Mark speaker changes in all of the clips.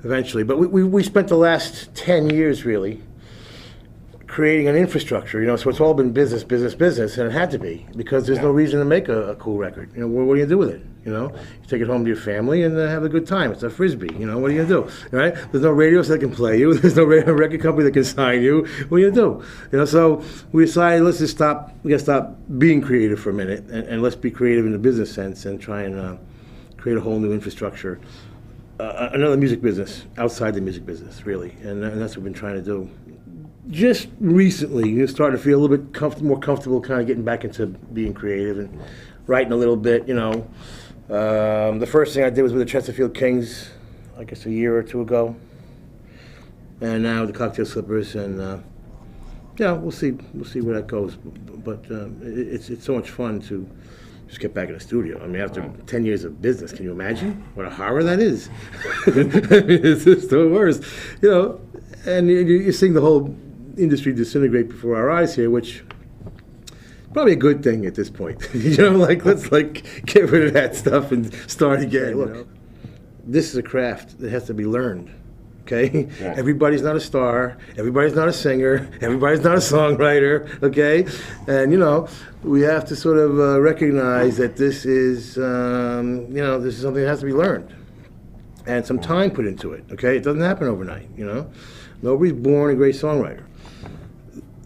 Speaker 1: eventually. But we spent the last 10 years really creating an infrastructure, so it's all been business, business, business, and it had to be, because there's no reason to make a cool record. What do you do with it? You take it home to your family and have a good time. It's a Frisbee, what are you gonna do, right? There's no radio that can play you. There's no record company that can sign you. What are you gonna do? So we decided, we gotta stop being creative for a minute, and let's be creative in the business sense and try and create a whole new infrastructure. Another music business, outside the music business, really, and that's what we've been trying to do. Just recently, you're starting to feel a little bit more comfortable kind of getting back into being creative and writing a little bit, The first thing I did was with the Chesterfield Kings, I guess a year or two ago. And now the Cocktail Slippers, and we'll see where that goes. But it's so much fun to just get back in the studio. I mean, after 10 years of business, can you imagine what a horror that is? It's just the worst, And you're seeing the whole industry disintegrate before our eyes here, which probably a good thing at this point. Let's get rid of that stuff and start again. Look, this is a craft that has to be learned. Okay, yeah. Everybody's not a star. Everybody's not a singer. Everybody's not a songwriter. Okay, and we have to sort of recognize that this is this is something that has to be learned and some time put into it. Okay, it doesn't happen overnight. Nobody's born a great songwriter.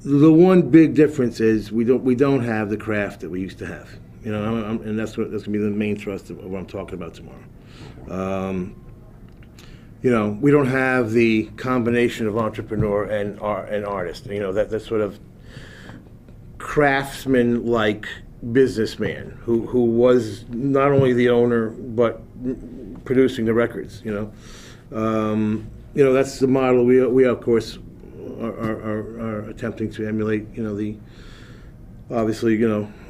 Speaker 1: The one big difference is we don't have the craft that we used to have, and that's gonna be the main thrust of what I'm talking about tomorrow. We don't have the combination of entrepreneur and artist. That sort of craftsman-like businessman who was not only the owner but producing the records. That's the model we of course are attempting to emulate.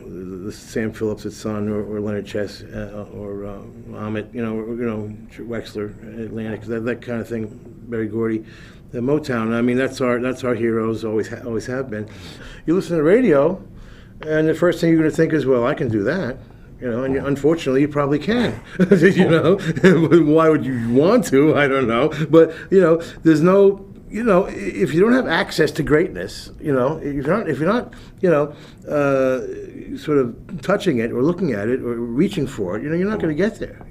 Speaker 1: The Sam Phillips' son, or Leonard Chess, or Ahmet, Wexler, Atlantic, that kind of thing. Berry Gordy, the Motown. I mean, that's our heroes. Always have been. You listen to the radio, and the first thing you're going to think is, well, I can do that. And unfortunately, you probably can. Why would you want to? I don't know. But there's no. If you don't have access to greatness, if you're not, sort of touching it or looking at it or reaching for it, you're not going to get there.